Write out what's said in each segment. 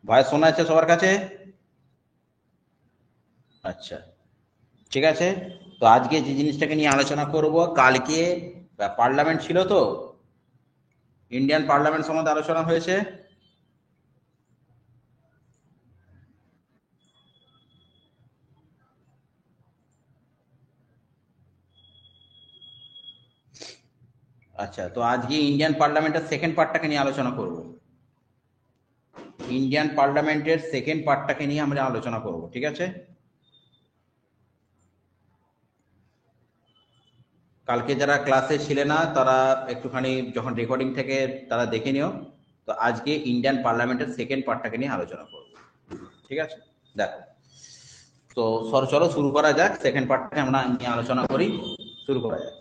Voice শোনা যাচ্ছে সবার কাছে? আচ্ছা, ঠিক আছে। তো আজকে যে জিনিসটাকে নিয়ে আলোচনা করব, কালকে পার্লামেন্ট ছিল তো, ইন্ডিয়ান পার্লামেন্ট সম্বন্ধে আলোচনা হয়েছে। আচ্ছা, তো আজকে ইন্ডিয়ান পার্লামেন্টের সেকেন্ড পার্টটাকে নিয়ে আলোচনা করব। ইন্ডিয়ান পার্লামেন্টের সেকেন্ড পার্টটাকে নিয়ে আমরা আলোচনা করব, ঠিক আছে। কালকে যারা ক্লাসে ছিলে না তারা একটুখানি যখন রেকর্ডিং থেকে তারা দেখে নিও। তো আজকে ইন্ডিয়ান পার্লামেন্টের সেকেন্ড পার্টটাকে নিয়ে আলোচনা করব, ঠিক আছে। দেখো, তো চলো শুরু করা যাক। সেকেন্ড পার্টটাকে আমরা নিয়ে আলোচনা করি, শুরু করা যাক।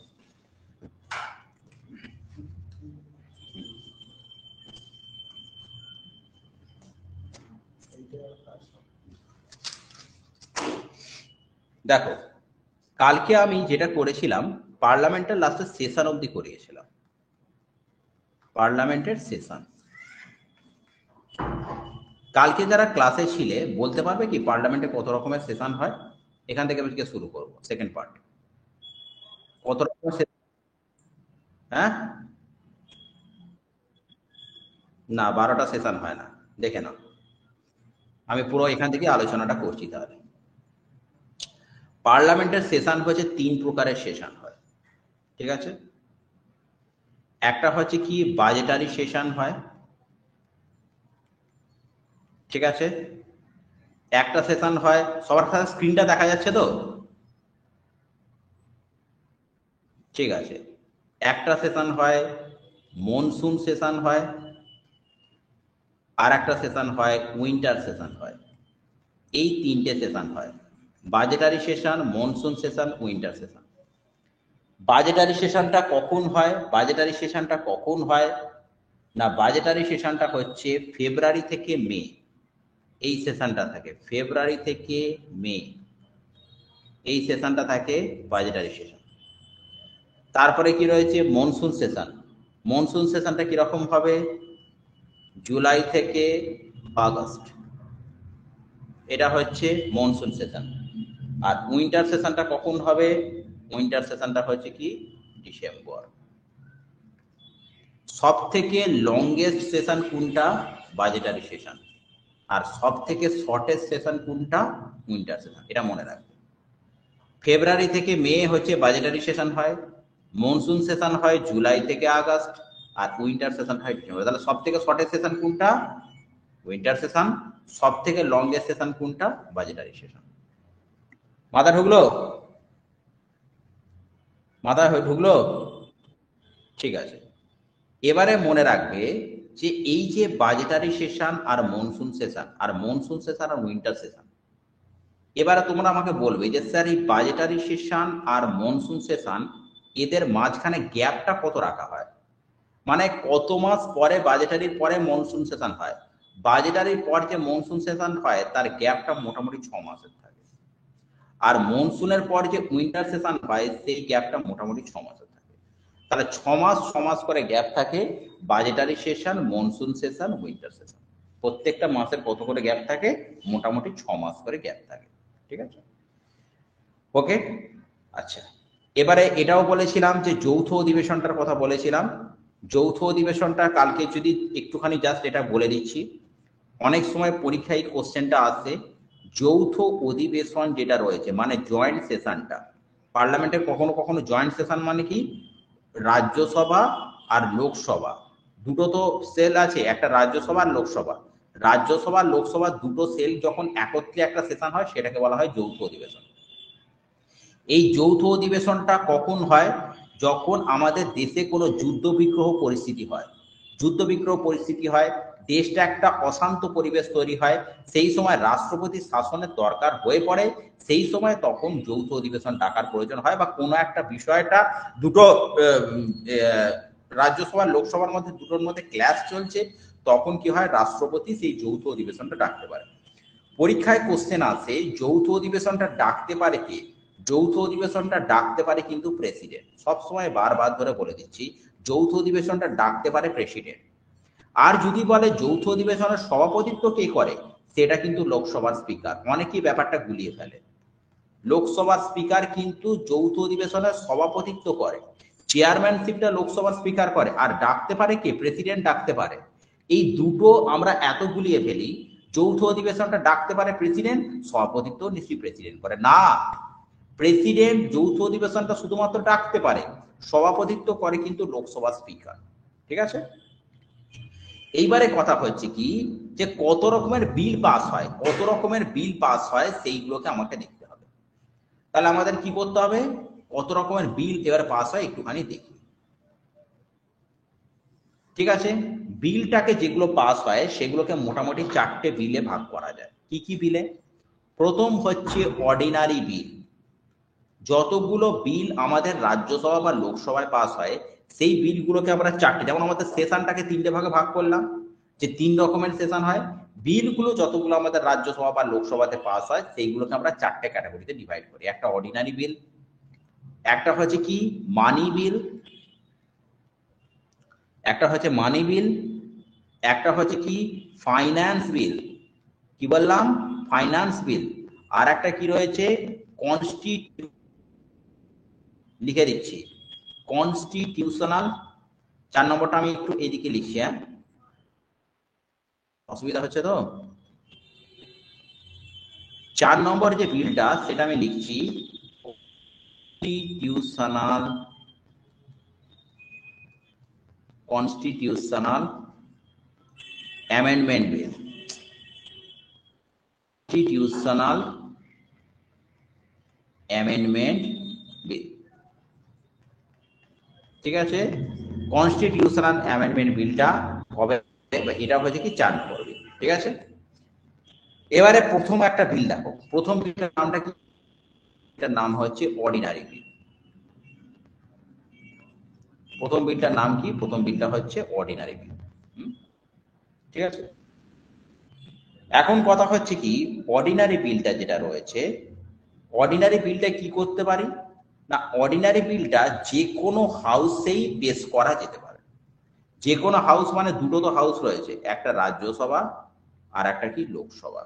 দেখো, কালকে আমি যেটা করেছিলাম, পার্লামেন্টের লাস্টে সেশন অবধি করিয়েছিলাম। পার্লামেন্টের সেশন, কালকে যারা ক্লাসে ছিলে বলতে পারবে কি পার্লামেন্টে কত রকমের সেশন হয়? এখান থেকে আজকে শুরু করব সেকেন্ড পার্ট। কত রকমের হ্যাঁ? না, 12টা সেশন হয় না, দেখে নাও। আমি পুরো এখান থেকে আলোচনাটা করছি। তাহলে পার্লামেন্টের সেশন হচ্ছে 3 প্রকারের সেশন হয়, ঠিক আছে। একটা হচ্ছে কি বাজেটারি সেশন হয়, ঠিক আছে। একটা সেশন হয়, সবার সাথে স্ক্রিনটা দেখা যাচ্ছে তো? ঠিক আছে। একটা সেশন হয় মনসুন সেশন হয়, আর একটা সেশন হয় উইন্টার সেশন হয়। এই 3টে সেশন হয়, budgetary session, monsoon session, winter session. Budgetary সেশনটা কখন হয়? বাজেটারি সেশনটা কখন হয় না, বাজেটারি সেশনটা হচ্ছে ফেব্রুয়ারি থেকে মে। এই সেশনটা থাকে ফেব্রুয়ারি থেকে মে, এই সেশনটা থাকে বাজেটারি সেশন। তারপরে কি রয়েছে মনসুন সেশন। মনসুন সেশনটা কিরকম হবে? জুলাই থেকে আগস্ট, এটা হচ্ছে মনসুন সেশন। আর উইন্টার সেশনটা কখন হবে? উইন্টার সেশনটা হচ্ছে কি ডিসেম্বর। সব থেকে লংগেস্ট সেশন কোনটা? Budgetary session. আর সব থেকে শর্টেস্ট সেশন কোনটা? Winter session. এটা মনে রাখবে। ফেব্রুয়ারি থেকে মে হচ্ছে বাজেটারি সেশন হয়, মনসুন সেশন হয় জুলাই থেকে আগস্ট, আর উইন্টার সেশন হয় ডিসেম্বর। তাহলে সব থেকে শর্টেস্ট সেশন কোনটা? Winter session. সব থেকে লংগেস্ট সেশন কোনটা? Budgetary session. মাথা ঢুকলো? মাথা ঢুকলো? ঠিক আছে। এবারে মনে রাখবে যে এই যে বাজেটারি সেশন আর মনসুন সেশন, আর মনসুন সেশন আর উইন্টার সেশন, এবারে তোমরা আমাকে বলবে যে স্যার এই বাজেটারি সেশন আর মনসুন সেশন এদের মাঝখানে গ্যাপটা কত রাখা হয়? মানে কত মাস পরে বাজেটারির পরে মনসুন সেশন হয়? বাজেটারির পর যে মনসুন সেশন হয় তার গ্যাপটা মোটামুটি 6 মাসের থাকে। আর মনসুনের পর যে উইন্টার সেশন হয় সেই গ্যাপটা মোটামুটি 6 মাসের থাকে। তাহলে 6 মাস 6 মাস করে গ্যাপ থাকে budgetary session, monsoon session, winter session. প্রত্যেকটা মাসের কত করে গ্যাপ থাকে? মোটামুটি 6 মাস করে গ্যাপ থাকে, ঠিক আছে। ওকে, আচ্ছা। এবারে এটাও বলেছিলাম যে যৌথ অধিবেশনটার কথা বলেছিলাম। যৌথ অধিবেশনটা কালকে যদি একটুখানি জাস্ট এটা বলে দিচ্ছি, অনেক সময় পরীক্ষায় এই কোশ্চেনটা আসে। যৌথ অধিবেশন যেটা রয়েছে মানে জয়েন্ট সেশনটা, পার্লামেন্টের কখনো কখনো জয়েন্ট সেশন মানে কি, রাজ্যসভা আর লোকসভা দুটো তো সেল আছে, একটা রাজ্যসভা আর লোকসভা। রাজ্যসভা লোকসভা দুটো সেল যখন একত্রে একটা সেশন হয় সেটাকে বলা হয় যৌথ অধিবেশন। এই যৌথ অধিবেশনটা কখন হয়? যখন আমাদের দেশে কোনো যুদ্ধ বিগ্রহ পরিস্থিতি হয়। যুদ্ধ বিগ্রহ পরিস্থিতি হয়, দেশটা একটা অশান্ত পরিবেশ তৈরি হয়, সেই সময় রাষ্ট্রপতির শাসনের দরকার হয়ে পড়ে। সেই সময় তখন যৌথ অধিবেশন ডাকার প্রয়োজন হয়, বা কোনো একটা বিষয়টা দুটো রাজ্যসভা লোকসভার মধ্যে দুটোর মধ্যে ক্ল্যাশ চলছে, তখন কি হয় রাষ্ট্রপতি সেই যৌথ অধিবেশনটা ডাকতে পারে। পরীক্ষায় কোশ্চেন আসে যৌথ অধিবেশনটা ডাকতে পারে কে? যৌথ অধিবেশনটা ডাকতে পারে কিন্তু প্রেসিডেন্ট। সবসময় বারবার ধরে বলে দিচ্ছি, যৌথ অধিবেশনটা ডাকতে পারে প্রেসিডেন্ট। আর যদি বলে যৌথ অধিবেশনের সভাপতিত্ব কে করে, সেটা কিন্তু লোকসভার স্পিকার। অনেকেই ব্যাপারটা গুলিয়ে ফেলে। লোকসভার স্পিকার কিন্তু যৌথ অধিবেশনের সভাপতিত্ব করে, চেয়ারম্যানশিপটা লোকসভার স্পিকার করে, আর ডাকতে পারে কে, প্রেসিডেন্ট ডাকতে পারে। এই দুটো আমরা এত গুলিয়ে ফেলি, যৌথ অধিবেশনটা ডাকতে পারে প্রেসিডেন্ট, সভাপতিত্ব নিশ্চয়ই প্রেসিডেন্ট করে না। প্রেসিডেন্ট যৌথ অধিবেশনটা শুধুমাত্র ডাকতে পারে, সভাপতিত্ব করে কিন্তু লোকসভা স্পিকার। ঠিক আছে, এইবারে কথা হচ্ছে কি, যে কত রকমের বিল পাস হয়, কত রকমের বিল পাস হয় সেইগুলোকে আমাকে দেখতে হবে। তাহলে আমাদের কি করতে হবে, কত রকমের বিল এবার পাস হয় একটুখানি দেখি। ঠিক আছে, বিলটাকে যেগুলো পাস হয় সেগুলোকে মোটামুটি 4টে বিলে ভাগ করা যায়। কি কি বিলে? প্রথম হচ্ছে অর্ডিনারি বিল। যতগুলো বিল আমাদের রাজ্যসভা বা লোকসভায় পাস হয় সেই বিলগুলোকে আমরা 4টে, যেমন আমাদের সেশনটাকে 3টে ভাগে ভাগ করলাম, যে 3 রকমের সেশন হয়। বিলগুলো যতগুলো আমাদের রাজ্যসভা বা লোকসভাতে পাস হয় সেইগুলোকে আমরা 4টে ক্যাটাগরিতে ডিভাইড করি। একটা অর্ডিনারি বিল, একটা হচ্ছে কি মানি বিল, একটা হচ্ছে মানি বিল, একটা হচ্ছে কি ফাইন্যান্স বিল, কি বললাম, ফাইন্যান্স বিল, আর একটা কি রয়েছে লিখে দিচ্ছি কনস্টিটিউশনাল। 4 নম্বরটা আমি একটু এদিকে লিখছি, হ্যাঁ অসুবিধা হচ্ছে তো। 4 নম্বর যে বিলটা সেটা আমি লিখছি constitutional amendment bill, constitutional amendment bill. ঠিক আছে, কনস্টিটিউশনাল অ্যামেন্ডমেন্ট বিলটা হবে, এটা হচ্ছে কি 4 নম্বর বিল। ঠিক আছে, এবারে প্রথম একটা বিল দেখো, প্রথম বিলটার নামটা কি, এটার নাম হচ্ছে অর্ডিনারি বিল। প্রথম বিলটার নাম কি, প্রথম বিলটা হচ্ছে অর্ডিনারি বিল। ঠিক আছে, এখন কথা হচ্ছে কি, অর্ডিনারি বিলটা যেটা রয়েছে, অর্ডিনারি বিলটা কি করতে পারি না, অর্ডিনারি বিলটা যে কোনো হাউসেই পেশ করা যেতে পারে। যে কোনো হাউস মানে দুটো তো হাউস রয়েছে, একটা রাজ্যসভা আর একটা কি লোকসভা।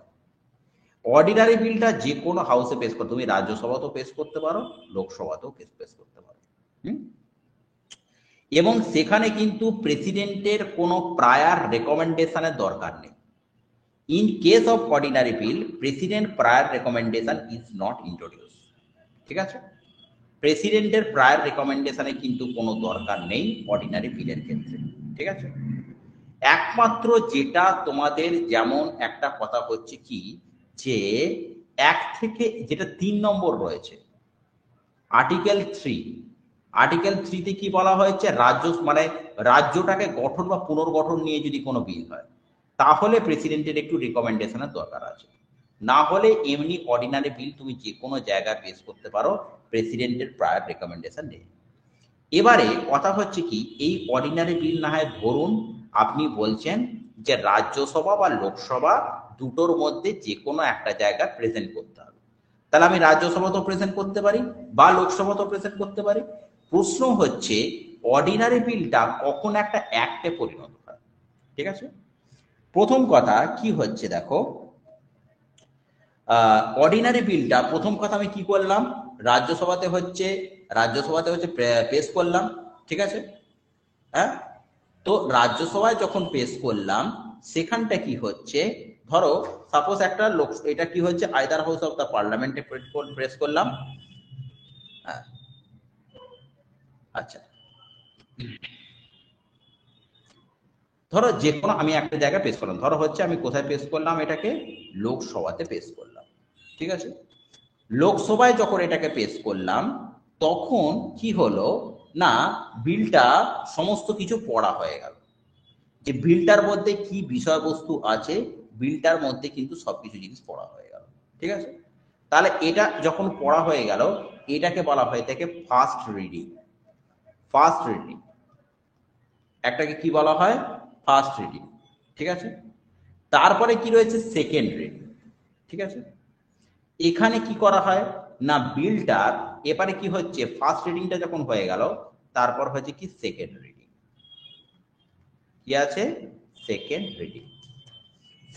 অর্ডিনারি বিলটা যে কোনো হাউসে পেশ করতে, তুমি রাজ্যসভাতেও পেশ করতে পারো, লোকসভাতেও পেশ করতে পারো। এবং সেখানে কিন্তু প্রেসিডেন্টের কোনো প্রায়ার রেকমেন্ডেশনের দরকার নেই। In case of ordinary bill, president prior recommendation is not introduce. ঠিক আছে, প্রেসিডেন্টের প্রায়ার রেকমেন্ডেশনে কিন্তু কোনো দরকার নেই অর্ডিনারি বিলের ক্ষেত্রে। ঠিক আছে, একমাত্র যেটা তোমাদের যেমন একটা কথা হচ্ছে কি, যে 1 থেকে যেটা 3 নম্বর রয়েছে আর্টিকেল 3, আর্টিকেল 3তে কি বলা হয়েছে, রাজ্য মানে রাজ্যটাকে গঠন বা পুনর্গঠন নিয়ে যদি কোনো বিল হয় তাহলে প্রেসিডেন্টের একটু রিকমেন্ডেশনের দরকার আছে। না হলে এমনি অর্ডিনারি বিল তুমি যে কোনো জায়গায় পেশ করতে পারো, প্রেসিডেন্টের প্রায়ার রেকমেন্ডেশন নেই। এবারে কথা হচ্ছে কি, এই অর্ডিনারি বিল না হয় ধরুন আপনি বলছেন যে রাজ্যসভা বা লোকসভা দুটোর মধ্যে যে কোনো একটা জায়গায় প্রেজেন্ট করতে হবে, তাহলে আমি রাজ্যসভাতেও প্রেজেন্ট করতে পারি বা লোকসভাতেও প্রেজেন্ট করতে পারি। প্রশ্ন হচ্ছে অর্ডিনারি বিলটা কখন একটা অ্যাক্টে পরিণত হয়। ঠিক আছে, প্রথম কথা কি হচ্ছে দেখো, অর্ডিনারি বিলটা প্রথম কথা আমি কি করলাম, রাজ্যসভাতে হচ্ছে পেশ করলাম। ঠিক আছে, হ্যাঁ, তো রাজ্যসভায় যখন পেশ করলাম সেখানটা কি হচ্ছে, ধরো সাপোজ একটা লোক, এটা কি হচ্ছে আইদার হাউস অফ দ্য পার্লামেন্টে প্রেস করলাম। হ্যাঁ, আচ্ছা, ধরো যে কোনো আমি একটা জায়গায় পেশ করলাম, ধরো হচ্ছে আমি কোথায় পেশ করলাম, এটাকে লোকসভাতে পেশ করলাম। ঠিক আছে, লোকসভায় যখন এটাকে পেশ করলাম তখন কি হলো না, বিলটা সমস্ত কিছু পড়া হয়ে গেল, যে বিলটার মধ্যে কি বিষয়বস্তু আছে, বিলটার মধ্যে কিন্তু সবকিছু জিনিস পড়া হয়ে গেল। ঠিক আছে, তাহলে এটা যখন পড়া হয়ে গেল এটাকে বলা হয়ে থাকে ফার্স্ট রিডিং। ফার্স্ট রিডিং একটাকে কি বলা হয়, ফার্স্ট রিডিং। ঠিক আছে, তারপরে কি রয়েছে সেকেন্ড রিডিং। ঠিক আছে, এখানে কি করা হয় না, বিলটার এবারে কি হচ্ছে, ফার্স্ট রিডিংটা যখন হয়ে গেল তারপর হচ্ছে কি সেকেন্ড রিডিং। কি আছে, second reading.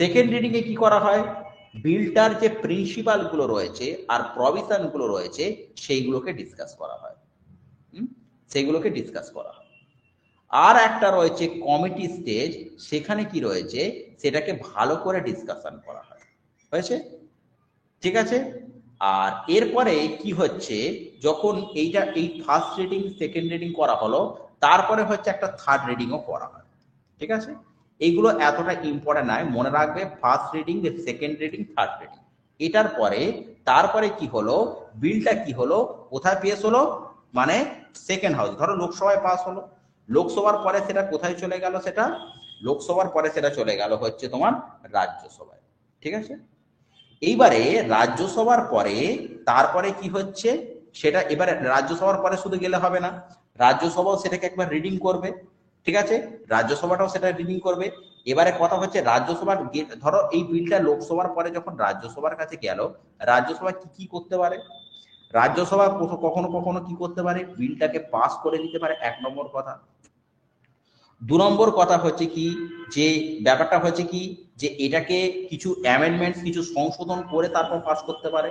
Second reading a কি করা হয়, বিলটার যে প্রিন্সিপাল গুলো রয়েছে আর প্রভিশন গুলো রয়েছে সেইগুলোকে ডিসকাস করা হয়, সেগুলোকে ডিসকাস করা হয়। আর একটা রয়েছে কমিটি স্টেজ, সেখানে কি রয়েছে সেটাকে ভালো করে ডিসকাশন করা হয়, হয়েছে, ঠিক আছে। আর এরপরে কি হচ্ছে, যখন এইটা এই ফার্স্ট রিডিং সেকেন্ড রিডিং করা হলো, তারপরে হচ্ছে একটা থার্ড রিডিংও করা হয়, ঠিক আছে। এইগুলো এতটা ইম্পর্টেন্ট নয়, মনে রাখবে first reading, second reading, third reading. এটার পরে তারপরে কি হলো, বিলটা কি হলো, কোথায় পেশ হলো, মানে সেকেন্ড হাউস, ধরো লোকসভায় পাস হলো, লোকসভার পরে সেটা কোথায় চলে গেল, সেটা লোকসভার পরে সেটা চলে গেল হচ্ছে তোমার রাজ্যসভায়, ঠিক আছে। এইবারে রাজ্যসভার পরে তারপরে কি হচ্ছে সেটা, এবারে রাজ্যসভার পরে শুধু গেলে হবে না, রাজ্যসভাও সেটাকে একবার রিডিং করবে, ঠিক আছে, রাজ্যসভাটাও সেটা রিডিং করবে। এবারে কথা হচ্ছে রাজ্যসভার, ধরো এই বিলটা লোকসভার পরে যখন রাজ্যসভার কাছে গেল, রাজ্যসভা কি কি করতে পারে, রাজ্যসভা কখনো কখনো কি করতে পারে, বিলটাকে পাস করে দিতে পারে, এক নম্বর কথা। দু নম্বর কথা হচ্ছে কি, যে ব্যাপারটা হচ্ছে কি, যে এটাকে কিছু অ্যামেন্ডমেন্ট, কিছু সংশোধন করে তারপর পাস করতে পারে।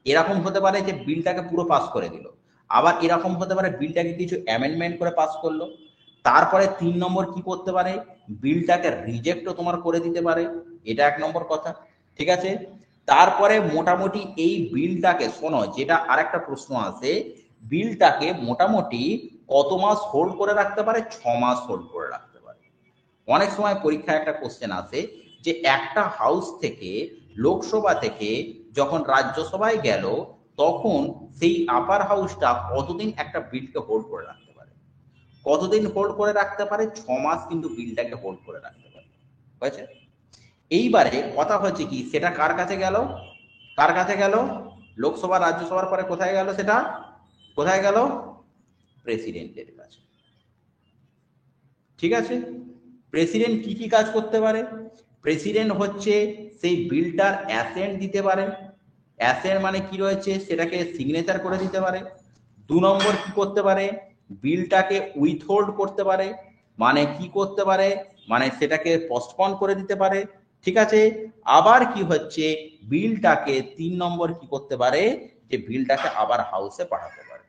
এরকম হতে পারে যে বিলটাকে পুরো পাস করে দিল, আবার এরকম হতে পারে বিলটাকে কিছু অ্যামেন্ডমেন্ট করে পাস করলো। তারপরে 3 নম্বর কি করতে পারে, বিলটাকে রিজেক্টও তোমার করে দিতে পারে, এটা এক নম্বর কথা, ঠিক আছে। তারপরে মোটামুটি এই বিলটাকে, শোনো যেটা আরেকটা প্রশ্ন আছে, বিলটাকে মোটামুটি কত মাস হোল্ড করে রাখতে পারে, 6 মাস হোল্ড করে রাখতে পারে। অনেক সময় পরীক্ষায় একটা কোশ্চেন আসে যে একটা হাউস থেকে, লোকসভা থেকে যখন রাজ্যসভায় গেল, তখন সেই আপার হাউসটা কতদিন একটা বিলকে হোল্ড করে রাখতে পারে, কতদিন হোল্ড করে রাখতে পারে, 6 মাস কিন্তু বিলটাকে হোল্ড করে রাখতে পারে, হয়েছে। এইবারে কথা হচ্ছে কি, সেটা কার কাছে গেল, কার কাছে গেল, লোকসভা রাজ্যসভার পরে কোথায় গেল, সেটা কোথায় গেল, প্রেসিডেন্টের কাছে, ঠিক আছে। প্রেসিডেন্ট কি কি কাজ করতে পারে, প্রেসিডেন্ট হচ্ছে সেই বিলটার অ্যাসেন্ট দিতে পারে, অ্যাসেন্ট মানে কি রয়েছে সেটাকে সিগনেচার করে দিতে পারে। 2 নম্বর কি করতে পারে, বিলটাকে উইথহোল্ড করতে পারে, মানে কি করতে পারে, মানে সেটাকে পোস্টপোন করে দিতে পারে, ঠিক আছে। আবার কি হচ্ছে, বিলটাকে 3 নম্বর কি করতে পারে, যে বিলটাকে আবার হাউসে পাঠাতে পারে।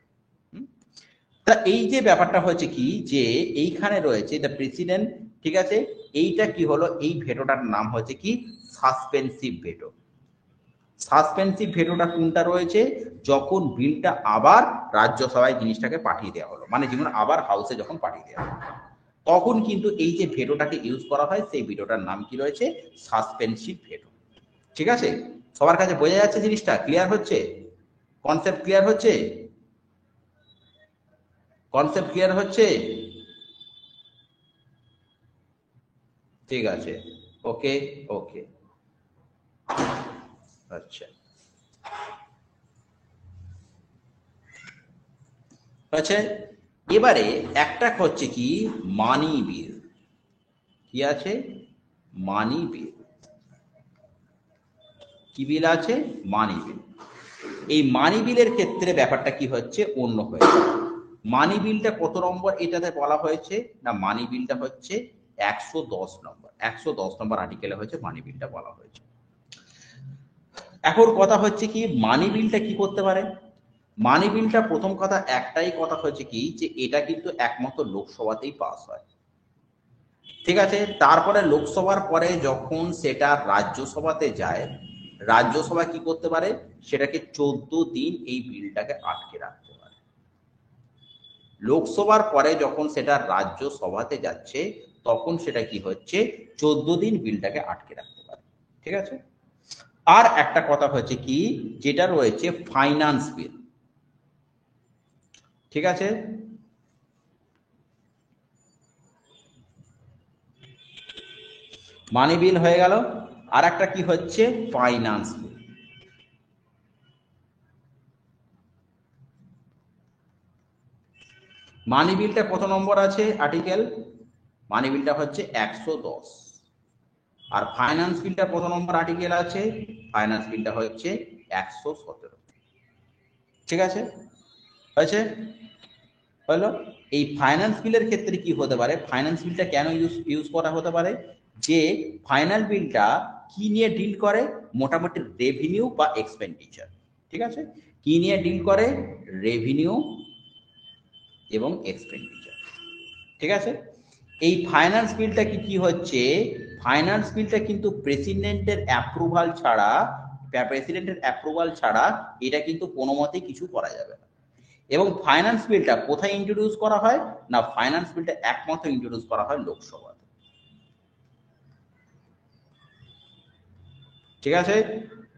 তা এই যে ব্যাপারটা হচ্ছে কি, যে এইখানে রয়েছে দ্য প্রেসিডেন্ট, ঠিক আছে। এইটা কি হলো, এই ভেটোটার নাম হচ্ছে কি, সাসপেন্সিভ ভেটো। সাসপেন্সিভ ভেটোটা কোনটা রয়েছে, যখন বিলটা আবার রাজ্যসভায় জিনিসটাকে পাঠিয়ে দেওয়া হলো, মানে যেমন আবার হাউসে যখন পাঠিয়ে দেওয়া হলো, তখন কিন্তু এই যে ভেটোটাকে ইউজ করা হয়, সেই ভেটোটার নাম কি রয়েছে, সাসপেন্সিভ ভেটো, ঠিক আছে। সবার কাছে বোঝা যাচ্ছে জিনিসটা, ক্লিয়ার হচ্ছে, কনসেপ্ট ক্লিয়ার হচ্ছে, কনসেপ্ট ক্লিয়ার হচ্ছে, ঠিক আছে, ওকে, ওকে, আচ্ছা, আচ্ছা। এবারে একটা হচ্ছে কি, মানি বিল, কি আছে, মানি বিল, কি বিল আছে, মানি বিল। এই মানি বিলের ক্ষেত্রে ব্যাপারটা কি হচ্ছে, অন্য হয়েছে। মানি বিলটা কত নম্বর এটাতে বলা হয়েছে না, মানি বিলটা হচ্ছে 110 নম্বর, 110 নম্বর আর্টিকেলে হচ্ছে মানি বিলটা বলা হয়েছে। এখন কথা হচ্ছে কি, মানি বিলটা কি করতে পারে, মানি বিলটা প্রথম কথা একটাই কথা হচ্ছে কি, যে এটা কিন্তু একমাত্র লোকসভাতেই পাস হয়, ঠিক আছে। তারপরে লোকসভার পরে যখন সেটা রাজ্যসভাতে যায়, রাজ্যসভা কি করতে পারে, সেটাকে 14 দিন এই বিলটাকে আটকে রাখতে পারে। লোকসভার পরে যখন সেটা রাজ্যসভাতে যাচ্ছে, তখন সেটা কি হচ্ছে, 14 দিন বিলটাকে আটকে রাখতে পারে, ঠিক আছে। আর একটা কথা হচ্ছে কি, যেটা রয়েছে ফাইন্যান্স বিল, ঠিক আছে। মানি বিল হয়ে গেল, আর একটা কি হচ্ছে, ফাইন্যান্স বিল। মানি বিলটা কত নম্বর আছে আর্টিকেল, মানি বিলটা হচ্ছে 110। আর ফাইন্যান্স বিলটা কত নম্বর আর্টিকেল আছে, ফাইন্যান্স বিলটা হচ্ছে 117, ঠিক আছে, হয়েছে, হলো। এই ফাইন্যান্স বিলের ক্ষেত্রে কি হতে পারে, ফাইন্যান্স বিলটা কেন ইউজ করা হতে পারে, যে ফাইনাল বিলটা কি নিয়ে ডিল করে, মোটামুটি রেভিনিউ বা এক্সপেন্ডিচার। ঠিক আছে, কি নিয়ে ডিল করে, রেভিনিউ এবং এক্সপেন্ডিচার। ঠিক আছে, এই ফাইন্যান্স বিলটা কি হচ্ছে, ফাইন্যান্স বিলটা কিন্তু প্রেসিডেন্টের অ্যাপ্রুভাল ছাড়া এটা কিন্তু কোনো মতেই কিছু করা যাবে না। এবং ফাইন্যান্স বিলটা কোথায় ইন্ট্রোডিউস করা হয় না, ফাইন্যান্স বিলটা একমাত্র ইন্ট্রোডিউস করা হয় লোকসভাতে। ঠিক আছে,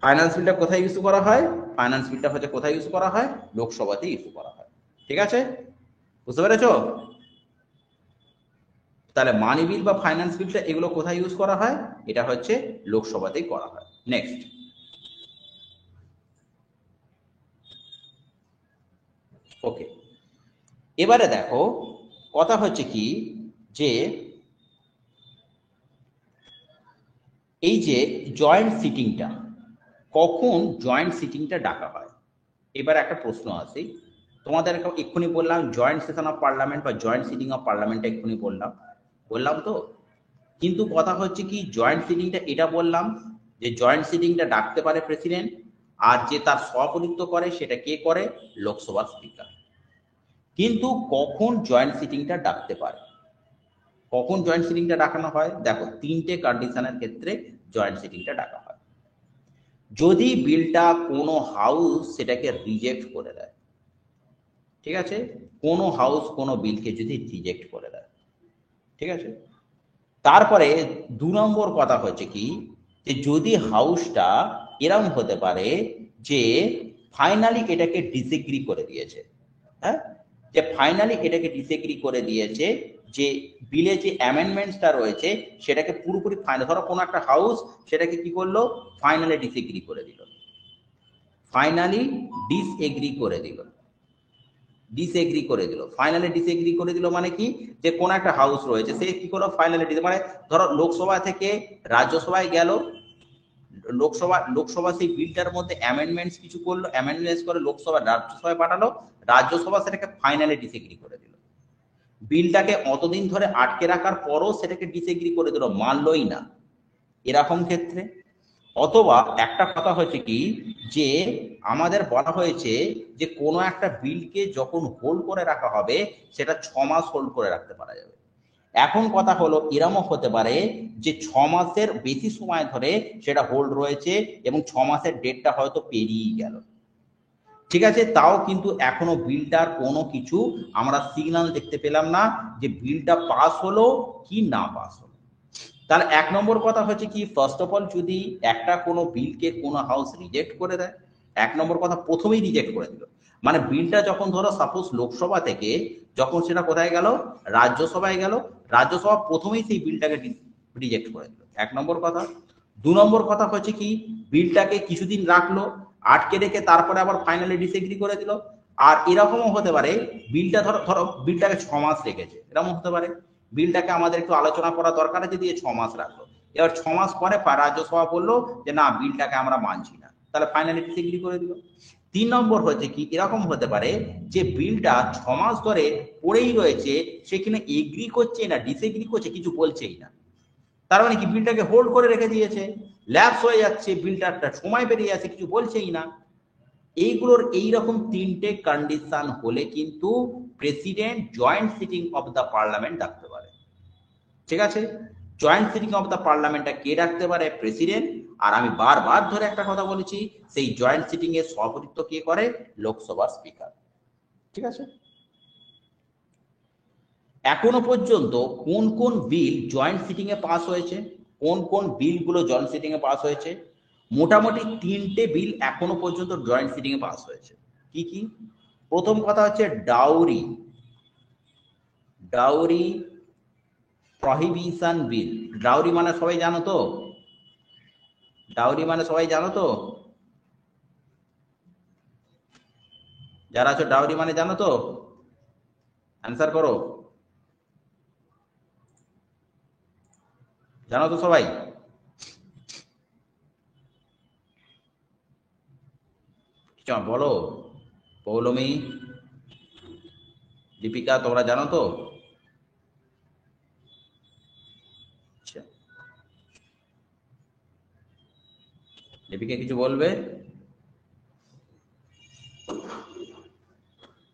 ফাইন্যান্স বিলটা কোথায় ইস্যু করা হয়, ফাইন্যান্স বিলটা হচ্ছে কোথায় ইস্যু করা হয়, লোকসভাতে ইস্যু করা হয়। ঠিক আছে, বুঝতে পেরেছো? তাহলে মানি বিল বা ফাইন্যান্স বিলটা এগুলো কোথায় ইউজ করা হয়, এটা হচ্ছে লোকসভাতেই করা হয়। নেক্সট, ওকে, এবারে দেখো কথা হচ্ছে কি, যে এই যে জয়েন্ট সিটিংটা, কখন জয়েন্ট সিটিংটা ডাকা হয়, এবার একটা প্রশ্ন আছে। তোমাদের এক্ষুনি বললাম জয়েন্ট সেশন অফ পার্লামেন্ট বা জয়েন্ট সিটিং অফ পার্লামেন্টটা এক্ষুনি বললাম তো। কিন্তু কথা হচ্ছে কি, জয়েন্ট সিটিংটা এটা বললাম যে জয়েন্ট সিটিংটা ডাকতে পারে প্রেসিডেন্ট, আর যে তার সভাপতিত্ব করে সেটা কে করে, লোকসভার স্পিকার। কিন্তু কখন জয়েন্ট সিটিংটা ডাকতে পারে, কখন জয়েন্ট সিটিংটা ডাকানো হয়, দেখো তিনটে কন্ডিশনের ক্ষেত্রে জয়েন্ট সিটিংটা ডাকা হয়। যদি বিলটা কোনো হাউস সেটাকে রিজেক্ট করে দেয়, ঠিক আছে, কোনো হাউস কোনো বিলকে যদি রিজেক্ট করে দেয়, ঠিক আছে। তারপরে 2 নম্বর কথা হচ্ছে কি, যে যদি হাউসটা এরকম হতে পারে যে ফাইনালি এটাকে ডিসএগ্রি করে দিয়েছে, হ্যাঁ, যে ফাইনালি এটাকে ডিসএগ্রি করে দিয়েছে, যে বিলে যে অ্যামেন্ডমেন্টসটা রয়েছে সেটাকে পুরোপুরি ফাইনাল, ধরো কোনো একটা হাউস সেটাকে কি করলো, ফাইনালি ডিসএগ্রি করে দিল, ফাইনালি ডিসএগ্রি করে দিল, ফাইনালি ডিসএগ্রি করে দিল মানে কি, যে কোন একটা হাউস রয়েছে সে কি করলো, ফাইনালি মানে ধরো লোকসভা থেকে রাজ্যসভায় গেল, লোকসভা সেই বিলটার মধ্যে অ্যামেন্ডমেন্টস কিছু করলো, অ্যামেন্ডমেন্টস করে লোকসভা রাজ্যসভায় পাঠালো, রাজ্যসভা সেটাকে ফাইনালি ডিসএগ্রি করে দিল। বিলটাকে অতদিন ধরে আটকে রাখার পরও সেটাকে ডিসএগ্রি করে দিল, মানলই না, এরকম ক্ষেত্রে। অথবা একটা কথা হচ্ছে কি, যে আমাদের বলা হয়েছে যে কোনো একটা বিলকে যখন হোল্ড করে রাখা হবে সেটা 6 মাস হোল্ড করে রাখতে পারা যাবে। এখন কথা হলো এরমও হতে পারে যে 6 মাসের বেশি সময় ধরে সেটা হোল্ড রয়েছে এবং 6 মাসের ডেটটা হয়তো পেরিয়ে গেল, ঠিক আছে, তাও কিন্তু এখনো বিলটার কোনো কিছু আমরা সিগন্যাল দেখতে পেলাম না যে বিলটা পাস হলো কি না পাস হলো। তাহলে 1 নম্বর কথা হচ্ছে কি, ফার্স্ট অফ অল যদি একটা কোনো বিলকে কোনো হাউস রিজেক্ট করে দেয়, 1 নম্বর কথা প্রথমেই রিজেক্ট করে দিল, মানে বিলটা যখন ধরো সাপোজ লোকসভা থেকে যখন সেটা কোথায় গেল, রাজ্যসভায় গেল, রাজ্যসভা প্রথমেই সেই বিলটাকে রিজেক্ট করে দিল, 1 নম্বর কথা। 2 নম্বর কথা হচ্ছে কি, বিলটাকে কিছুদিন রাখলো, আটকে রেখে তারপরে আবার ফাইনালি ডিসএগ্রি করে দিল। আর এরকমও হতে পারে বিলটা ধরো ধরো বিলটাকে 6 মাস রেখেছে, এরকম হতে পারে বিলটাকে আমাদের একটু আলোচনা করা দরকার আছে, দিয়ে 6 মাস রাখলো, এবার 6 মাস পরে রাজ্যসভা বললো যে না বিলটাকে আমরা মানছি না, তাহলে ফাইনালি ডিসএগ্রি করে দিল। 3 নম্বর হচ্ছে কি, এরকম হতে পারে যে বিলটা 6 মাস ধরে পড়েই রয়েছে, সেখানে এগ্রি করছে না ডিসএগ্রি করছে, কিছু বলছেই না, তার মানে কি বিলটাকে হোল্ড করে রেখে দিয়েছে, ল্যাপস হয়ে যাচ্ছে, বিলটা একটা সময় পেরিয়ে যাচ্ছে, কিছু বলছেই না। এইগুলোর এইরকম 3টে কন্ডিশন হলে কিন্তু president joint sitting of the parliament ডাকতে পারে, ঠিক আছে। জয়েন্ট সিটিং অফ দ্য পার্লামেন্টটা কে ডাকতে পারে, প্রেসিডেন্ট। আর আমি বারবার ধরে একটা কথা বলেছি, সেই জয়েন্ট সিটিং এর সভাপতিত্ব কে করে, লোকসভার স্পিকার, ঠিক আছে। এখনো পর্যন্ত কোন কোন বিল জয়েন্ট সিটিং এ পাস হয়েছে, কোন কোন বিলগুলো জয়েন্ট সিটিং এ পাস হয়েছে, মোটামুটি 3টে বিল এখনো পর্যন্ত জয়েন্ট সিটিং এ পাস হয়েছে। কি কি? প্রথম কথা হচ্ছে ডাউরি, ডাউরি প্রহিবিশন বিল। ডাউরি মানে সবাই জানো তো, ডাউরি মানে সবাই জানো তো, যারা আছো ডাউরি মানে জানো তো, অ্যান্সার করো, জানো তো সবাই? বলো, পৌলমী, দীপিকা, তোমরা জানো তো? আচ্ছা, লিপিকা কিছু বলবে?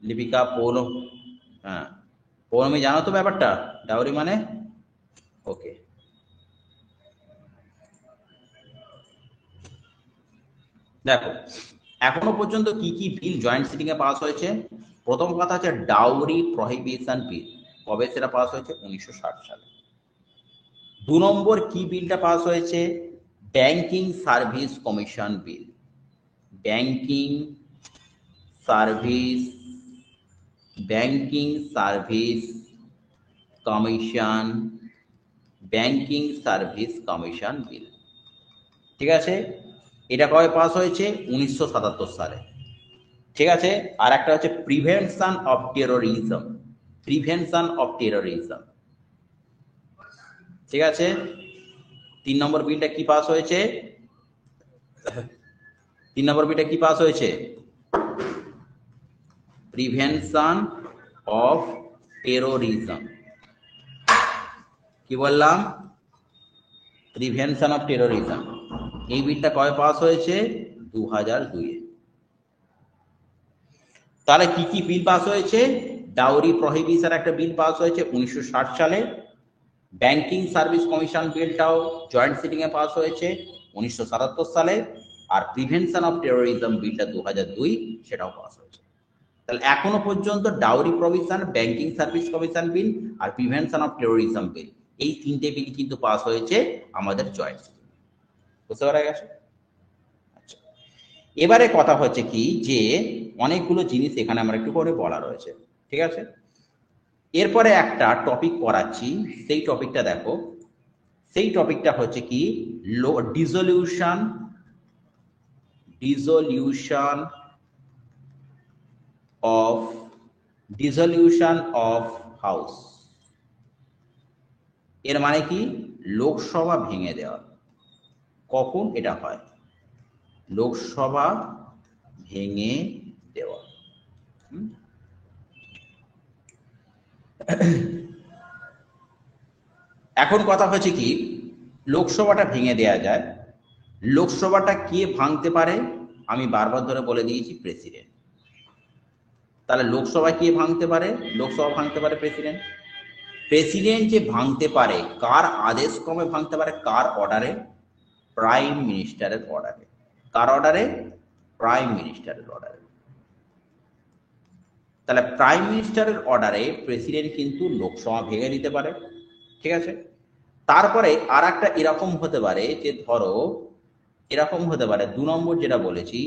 লিপিকা, পৌলম, হ্যাঁ পৌলমী জানো তো ব্যাপারটা ডাউরি মানে? ওকে, দেখো এখনো পর্যন্ত কি কি বিল জয়েন্ট সিটিং এ পাস হয়েছে। প্রথম কথা হচ্ছে ডাউরি প্রহিবিশন বিল। কবে সেটা পাস হয়েছে? 1960 সালে। 2 নম্বর কি বিলটা পাস হয়েছে? Banking service commission bill. Banking service banking service commission banking service commission bill. ঠিক আছে, এটা কবে পাস হয়েছে? 1977 সালে। ঠিক আছে, আর একটা হচ্ছে prevention of terrorism. Prevention of terrorism. ঠিক আছে, 3 নম্বর বিলটা কি পাস হয়েছে? 3 নম্বর বিলটা কি পাস হয়েছে? Prevention of terrorism. কি বললাম? Prevention of terrorism. এই বিলটা কবে পাস হয়েছে? 2002-এ। তাহলে কি কি বিল পাস হয়েছে? ডাউরি প্রহিবিশন একটা বিল পাস হয়েছে 1960 সালে। ব্যাংকিং সার্ভিস কমিশন বিলটাও জয়েন্ট সিটিং এ পাস হয়েছে 1977 সালে। আর প্রিভেনশন অফ টেরোরিজম বিলটা 2002, সেটাও পাস হয়েছে। তাহলে এখনো পর্যন্ত dowry provision, banking service commission bill আর প্রিভেনশন অফ টেরোরিজম বিল, এই 3টে বিল কিন্তু পাস হয়েছে আমাদের জয়েন্ট সিটিং। বুঝতে পারা গেছে? আচ্ছা, এবারে কথা হচ্ছে কি যে অনেকগুলো জিনিস এখানে আমার একটু করে বলা রয়েছে। ঠিক আছে, এরপরে একটা টপিক পড়াচ্ছি, সেই টপিকটা দেখো। সেই টপিকটা হচ্ছে কি dissolution dissolution of dissolution of house. এর মানে কি? লোকসভা ভেঙে দেওয়া। কখন এটা হয়? লোকসভা ভেঙে দেওয়া। এখন কথা হচ্ছে কি, লোকসভাটা ভেঙে দেয়া যায়। লোকসভাটা কে ভাঙতে পারে? আমি বারবার ধরে বলে দিয়েছি, প্রেসিডেন্ট। তাহলে লোকসভা কে ভাঙতে পারে? লোকসভা ভাঙতে পারে প্রেসিডেন্ট। প্রেসিডেন্ট যে ভাঙতে পারে, কার আদেশ ক্রমে ভাঙতে পারে? কার অর্ডারে? প্রাইম মিনিস্টারের অর্ডারে। কার অর্ডারে? প্রাইম মিনিস্টারের অর্ডারে। তাহলে প্রাইম মিনিস্টারের অর্ডারে প্রেসিডেন্ট কিন্তু লোকসভা ভেঙে দিতে পারে। ঠিক আছে, তারপরে আর একটা এরকম হতে পারে যে ধরো এরকম হতে পারে 2 নম্বর যেটা বলেছি,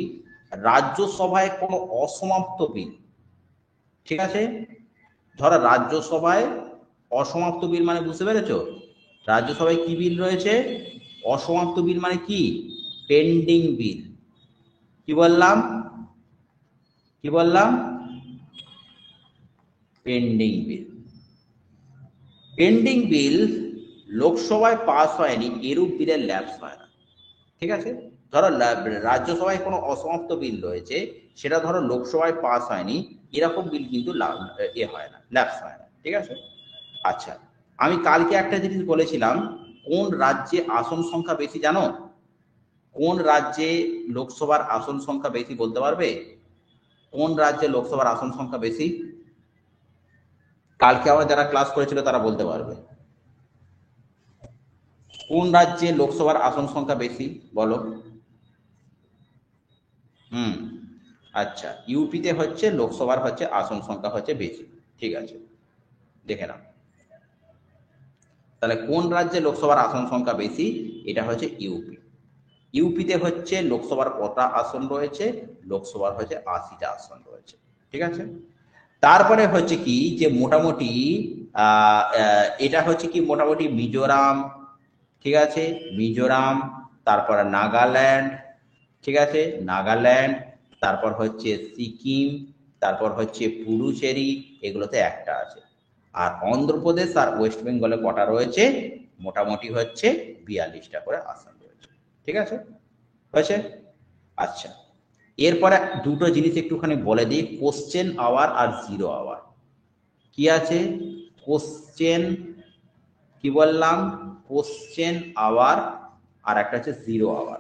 রাজ্যসভায় কোনো অসমাপ্ত বিল। ঠিক আছে, ধরো রাজ্যসভায় অসমাপ্ত বিল মানে বুঝতে পেরেছো? রাজ্যসভায় কি বিল রয়েছে? অসমাপ্ত বিল মানে কি? পেন্ডিং বিল। কি বললাম? কি বললাম? পেন্ডিং বিল। পেন্ডিং বিল লোকসভায় পাস হয়নি, এরূপ বিলের ল্যাপস হয় না। ঠিক আছে, ধরো রাজ্যসভায় কোনো অসমাপ্ত বিল রয়েছে, সেটা ধরো লোকসভায় পাস হয়নি, এরকম বিল কিন্তু হয় না, ল্যাপস হয় না। ঠিক আছে, আচ্ছা, আমি কালকে একটা জিনিস বলেছিলাম, কোন রাজ্যে আসন সংখ্যা বেশি জানো? কোন রাজ্যে লোকসভার আসন সংখ্যা বেশি বলতে পারবে? কোন রাজ্যে লোকসভার আসন সংখ্যা বেশি? কালকে আবার যারা ক্লাস করেছিল তারা বলতে পারবে। কোন রাজ্যে লোকসভার আসন সংখ্যা বেশি বলো? হুম, আচ্ছা, ইউপিতে হচ্ছে লোকসভার হচ্ছে আসন সংখ্যা হচ্ছে বেশি। ঠিক আছে, দেখে নাও। তাহলে কোন রাজ্যে লোকসভার আসন সংখ্যা বেশি? এটা হচ্ছে ইউপি। ইউপিতে হচ্ছে লোকসভার কটা আসন রয়েছে? লোকসভার হচ্ছে 80টা আসন রয়েছে। ঠিক আছে, তারপরে হচ্ছে কি যে মোটামুটি এটা হচ্ছে কি মোটামুটি মিজোরাম। ঠিক আছে, মিজোরাম, তারপরে নাগাল্যান্ড। ঠিক আছে, নাগাল্যান্ড, তারপর হচ্ছে সিকিম, তারপর হচ্ছে পুডুচেরি, এগুলোতে একটা আছে। আর অন্ধ্রপ্রদেশ আর ওয়েস্ট বেঙ্গলে কটা রয়েছে? মোটামুটি হচ্ছে 42টা করে আসন রয়েছে। ঠিক আছে, হয়েছে? আচ্ছা, এরপরে দুটো জিনিস একটুখানি বলে দিই, কোশ্চেন আওয়ার আর জিরো আওয়ার। কি আছে? কোশ্চেন, কি বললাম? কোশ্চেন আওয়ার, আর একটা হচ্ছে জিরো আওয়ার।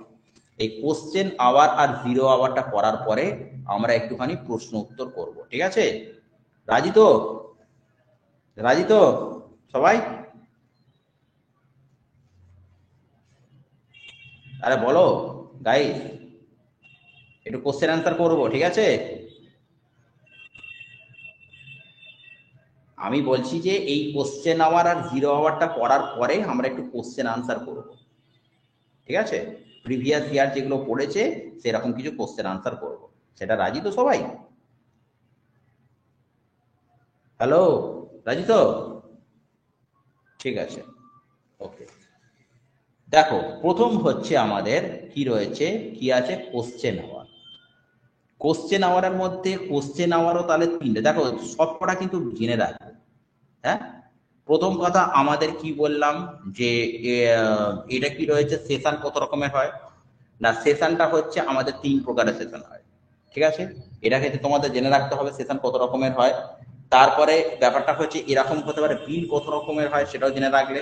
এই কোশ্চেন আওয়ার আর জিরো আওয়ারটা করার পরে আমরা একটুখানি প্রশ্ন উত্তর করব, ঠিক আছে? রাজি তো? রাজি তো সবাই? আরে বলো গাইস, একটু কোশ্চেন অ্যান্সার করবো, ঠিক আছে? আমি বলছি যে এই কোশ্চেন আওয়ার আর জিরো আওয়ারটা করার পরে আমরা একটু কোশ্চেন আনসার করব, ঠিক আছে? প্রিভিয়াস ইয়ার যেগুলো পড়েছে সেরকম কিছু কোশ্চেন আনসার করব। সেটা রাজি তো সবাই? হ্যালো, রাজি তো? ঠিক আছে, ওকে। দেখো, প্রথম হচ্ছে আমাদের কি রয়েছে, কি আছে, কোশ্চেন আওয়ার। কোশ্চেন আওয়ারের মধ্যে কোশ্চেন আওয়ারও তাহলে তিনটে, দেখো সবকটা কিন্তু জেনে রাখবে। হ্যাঁ, প্রথম কথা আমাদের কি বললাম যে এটা কি রয়েছে, সেশন কত রকমের হয় না? সেশনটা হচ্ছে আমাদের তিন প্রকারের সেশন হয়, ঠিক আছে? এটা ক্ষেত্রে তোমাদের জেনে রাখতে হবে সেশন কত রকমের হয়। তারপরে ব্যাপারটা হচ্ছে এরকম হতে পারে বিল কত রকমের হয় সেটাও জেনে রাখলে।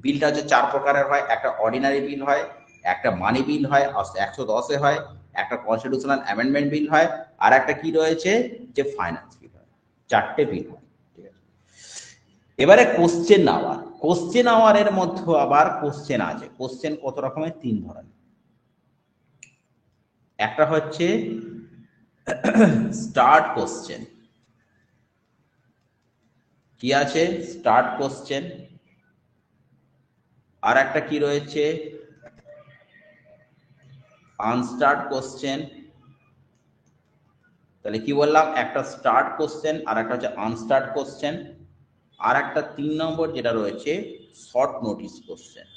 বিলটা হচ্ছে চার প্রকারের হয়, একটা অর্ডিনারি বিল হয়, একটা মানি বিল হয় 110-এ হয়, একটা কনস্টিটিউশনাল অ্যামেন্ডমেন্ট বিল হয়, আর একটা কি রয়েছে যে ফাইন্যান্স বিল হয়। চারটে বিল হয়, ঠিক আছে? এবারে কোশ্চেন আওয়ার, কোশ্চেন আওয়ারের মধ্যে আবার কোশ্চেন আছে। কোশ্চেন কত রকমের? তিন ধরনের। একটা হচ্ছে স্টার্ট কোশ্চেন। কি আছে? Start question. আর একটা কি রয়েছে? আনস্টার্ট কোশ্চেন। তাহলে কি বললাম, একটা স্টার্ট কোশ্চেন, আর একটা হচ্ছে আনস্টার্ট কোশ্চেন, আর একটা 3 নম্বর যেটা রয়েছে short notice question.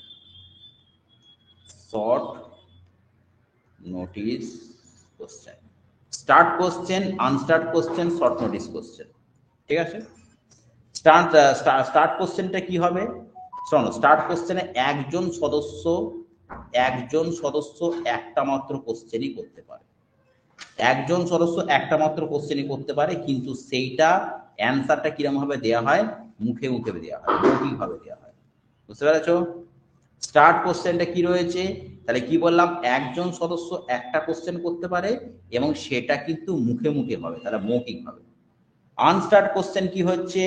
Short notice question, starred question, unstarred question, short notice question, ঠিক আছে? স্টার্ট কোশ্চেনটা কি হবে? শোনো, স্টার্ট কোশ্চেনে একজন সদস্য একটা মাত্র কোশ্চেনই করতে পারে। একজন সদস্য একটা মাত্র কোশ্চেনই করতে পারে, কিন্তু সেইটা অ্যান্সারটা কিরকম ভাবে দেওয়া হয়? মুখে মুখে দেওয়া হয়, মৌখিক ভাবে দেওয়া হয়। বুঝতে পেরেছো? স্টার্ট কোশ্চেনটা কি রয়েছে? তাহলে কি বললাম, একজন সদস্য একটা কোশ্চেন করতে পারে এবং সেটা কিন্তু মুখে মুখে হবে, তাহলে মৌখিক হবে। আনস্টার্ট কোশ্চেন কি হচ্ছে?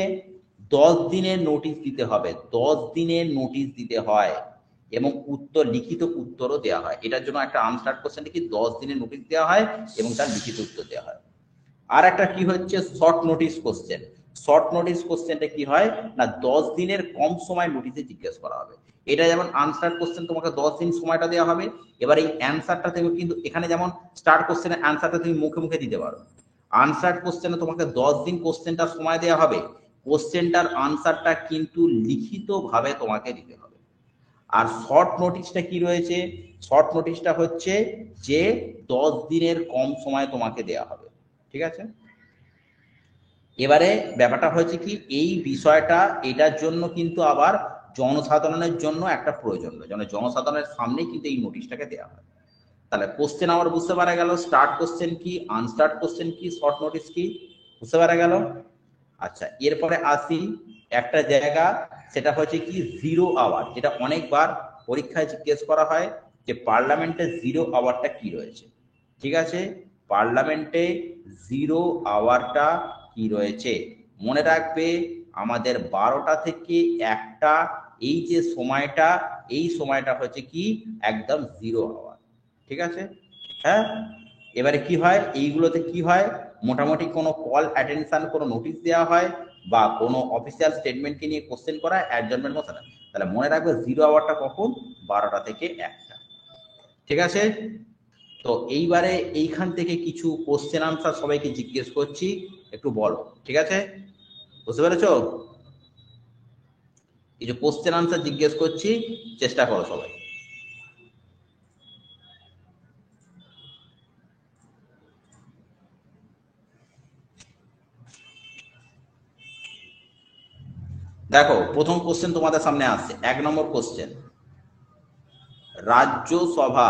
10 দিনের নোটিশ দিতে হবে, 10 দিনের নোটিশ দিতে হয় এবং উত্তর, লিখিত উত্তরও দেওয়া হয়। এটার জন্য একটা আনস্টার্ট কোশ্চেন কি 10 দিনের নোটিশ দেওয়া হয় এবং তার লিখিত উত্তর দেওয়া হয়। আর একটা কি হচ্ছে, short notice question. Short notice কোশ্চেনটা কি হয় না, 10 দিনের কম সময় নোটিসে জিজ্ঞেস করা হবে। এটা যেমন আনসার কোশ্চেন, তোমাকে 10 দিন সময়টা দেওয়া হবে। এবার এই অ্যান্সারটা তুমি কিন্তু এখানে যেমন স্টার্ট কোশ্চেনের অ্যান্সারটা তুমি মুখে মুখে দিতে পারো, আনসার কোশ্চেনে তোমাকে 10 দিন কোশ্চেনটা সময় দেওয়া হবে, কোশ্চেনটার আনসারটা কিন্তু লিখিত ভাবে তোমাকে দিতে হবে। আর শর্ট নোটিশটা কি রয়েছে? শর্ট নোটিশটা হচ্ছে যে 10 দিনের কম সময় তোমাকে দেওয়া হবে, ঠিক আছে? এবারে ব্যাপারটা হচ্ছে কি, এই বিষয়টা এটার জন্য কিন্তু আবার জনসাধারণের জন্য একটা প্রয়োজন, যেন জনসাধারণের সামনে কিন্তু এই নোটিশটাকে দেওয়া হয়। তাহলে কোশ্চেন আমার বুঝতে পারা গেল, স্টার্ট কোশ্চেন কি, আনস্টার্ট কোশ্চেন কি, শর্ট নোটিস কি, বুঝতে পারা গেল? আচ্ছা, এরপরে আসি একটা জায়গা, সেটা হচ্ছে কি জিরো আওয়ার, যেটা অনেকবার পরীক্ষায় জিজ্ঞেস করা হয় যে পার্লামেন্টে জিরো আওয়ারটা কি রয়েছে, ঠিক আছে? পার্লামেন্টে জিরো আওয়ারটা কি রয়েছে মনে রাখবে, আমাদের 12টা থেকে 1টা, এই যে সময়টা, এই সময়টা হচ্ছে কি একদম জিরো আওয়ার, ঠিক আছে? হ্যাঁ, এবারে কি হয়, এইগুলোতে কি হয়, মোটামুটি কোনো কল অ্যাটেনশন, কোনো নোটিশ দেওয়া হয় বা কোনো অফিসিয়াল স্টেটমেন্টকে নিয়ে কোশ্চেন করা, অ্যাডজার্নমেন্ট মতো না। তাহলে মনে রাখবে জিরো আওয়ারটা কখন? 12টা থেকে 1টা, ঠিক আছে? তো এইবারে এইখান থেকে কিছু কোশ্চেন আনসার সবাইকে জিজ্ঞেস করছি, একটু বলো, ঠিক আছে? বুঝতে পেরেছো? কিছু কোশ্চেন আনসার জিজ্ঞেস করছি, চেষ্টা করো সবাই। দেখো, প্রথম কোশ্চেন তোমাদের সামনে আসছে, 1 নম্বর কোশ্চেন, রাজ্যসভা,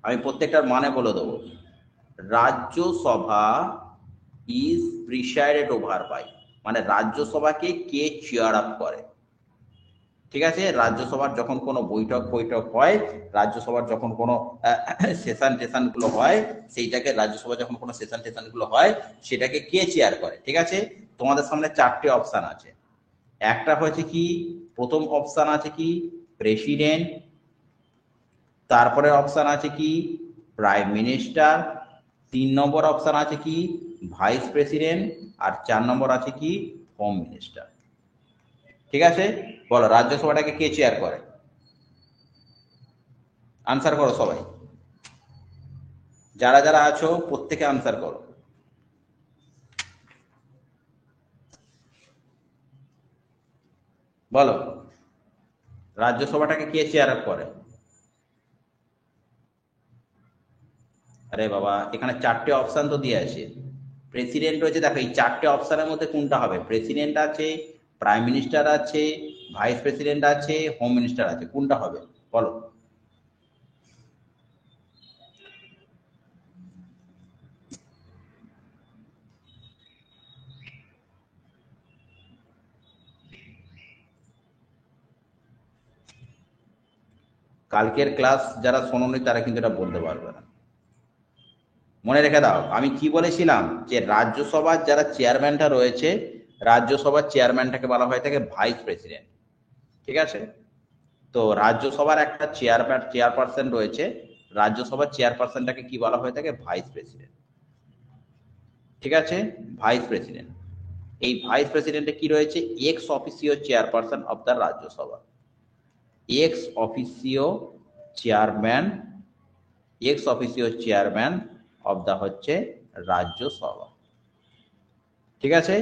আমি প্রত্যেকটার মানে বলে দেবো। Rajya Sabha is presided over by, মানে রাজ্যসভাকে কে চেয়ার আপ করে? ঠিক আছে, রাজ্যসভার যখন কোনো বৈঠক হয়, রাজ্যসভার যখন কোনো সেশন গুলো হয়, সেইটাকে রাজ্যসভা যখন কোনো সেশন গুলো হয়, সেটাকে কে চেয়ার করে? ঠিক আছে, তোমাদের সামনে চারটে অপশন আছে। একটা হচ্ছে কি, প্রথম অপশন আছে কি প্রেসিডেন্ট, তারপরে অপশন আছে কি প্রাইম মিনিস্টার, 3 নম্বর অপশন আছে কি ভাইস প্রেসিডেন্ট, আর 4 নম্বর আছে কি হোম মিনিস্টার। ঠিক আছে, বলো রাজ্যসভাটাকে কে চেয়ার করে? আনসার করো সবাই, যারা যারা আছো প্রত্যেকে আনসার করো। বলো রাজ্যসভাটাকে কে চেয়ার করে? আরে বাবা, এখানে চারটে অপশন তো দিয়ে আছে। প্রেসিডেন্ট রয়েছে, দেখো এই চারটে অপশনের মধ্যে কোনটা হবে? প্রেসিডেন্ট আছে, প্রাইম মিনিস্টার আছে, ভাইস প্রেসিডেন্ট আছে, হোম মিনিস্টার আছে, কোনটা হবে বলো? কালকের ক্লাস যারা শোনোনি তারা কিন্তু এটা বলতে পারবে না। মনে রেখে দাও, আমি কি বলেছিলাম যে রাজ্যসভার যারা চেয়ারম্যানটা রয়েছে, রাজ্যসভার চেয়ারম্যানটাকে বলা হয়ে থাকে ভাইস প্রেসিডেন্ট। ঠিক আছে, তো রাজ্যসভার একটা চেয়ারপারসন রয়েছে, রাজ্যসভার চেয়ারপারসনটাকে কি বলা হয়ে থাকে? Vice president. ঠিক আছে, ভাইস প্রেসিডেন্ট। এই ভাইস প্রেসিডেন্টে কি রয়েছে? Ex officio chairperson of the Rajya Sabha, x officio chairman, x officio chairman of the হচ্ছে রাজ্যসভা। ঠিক আছে,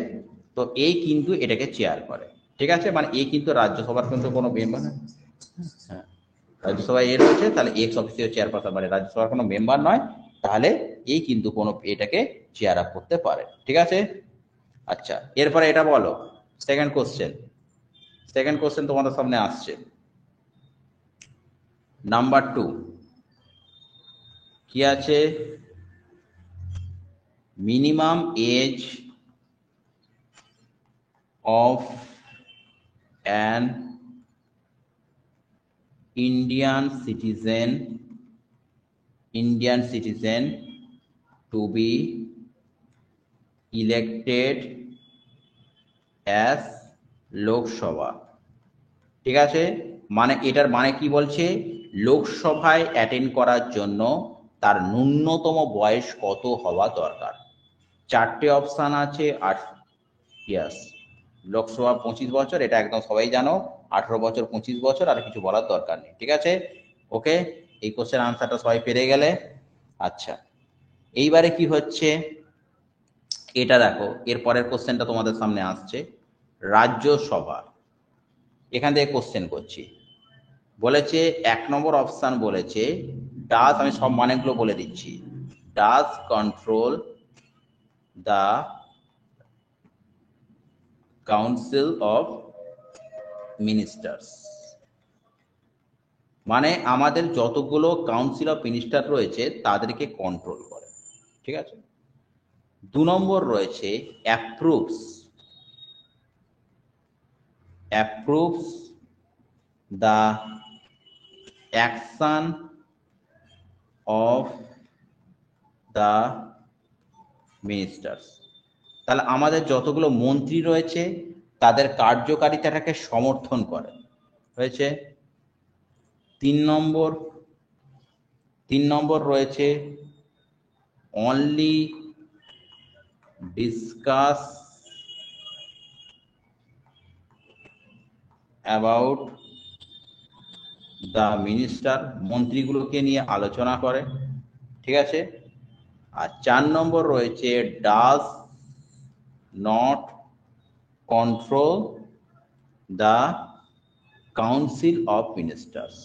তো এই কিন্তু এটাকে চেয়ার করে। ঠিক আছে, মানে এই কিন্তু রাজ্যসভার কিন্তু কোনো মেম্বার, হ্যাঁ, রাজ্যসভায় এ রয়েছে, তাহলে এক্স অফিসিও চেয়ারপারসন মানে রাজ্যসভার কোনো মেম্বার নয়, তাহলে এই কিন্তু কোনো এটাকে চেয়ার আপ করতে পারে। ঠিক আছে, আচ্ছা এরপরে এটা বলো, সেকেন্ড কোশ্চেন। সেকেন্ড কোশ্চেন তোমাদের সামনে আসছে, নাম্বার 2 কি আছে? Minimum age of an Indian citizen to be elected as Lok Sabha. ঠিক আছে, মানে এটার মানে কি বলছে? লোকসভায় অ্যাটেন্ড করার জন্য তার ন্যূনতম বয়স কত হওয়া দরকার? চারটে অপশন আছে। আর ইয়াস, লোকসভা 25 বছর, এটা একদম সবাই জানো। 18 বছর, 25 বছর, আর কিছু বলার দরকার নেই। ঠিক আছে, ওকে, এই কোশ্চেন আনসারটা সবাই পেরে গেলে। আচ্ছা, এইবারে কি হচ্ছে এটা দেখো, এর পরের কোশ্চেনটা তোমাদের সামনে আসছে রাজ্যসভা। এখান থেকে কোশ্চেন করছি, বলেছে 1 নম্বর অপশন বলেছে ডাজ, আমি সব মানেগুলো বলে দিচ্ছি, does control the council of ministers. মানে আমাদের যতগুলো কাউন্সিল অফ মিনিস্টার রয়েছে তাদেরকে কন্ট্রোল করে। ঠিক আছে, 2 নম্বর রয়েছে approves the action of the ministers. তাহলে আমাদের যতগুলো মন্ত্রী রয়েছে তাদের কার্যকারিতাটাকে সমর্থন করে হয়েছে। 3 নম্বর, 3 নম্বর রয়েছে only discuss about the minister, মন্ত্রীগুলোকে নিয়ে আলোচনা করে। ঠিক আছে, আর 4 নম্বর রয়েছে does not control the council of ministers,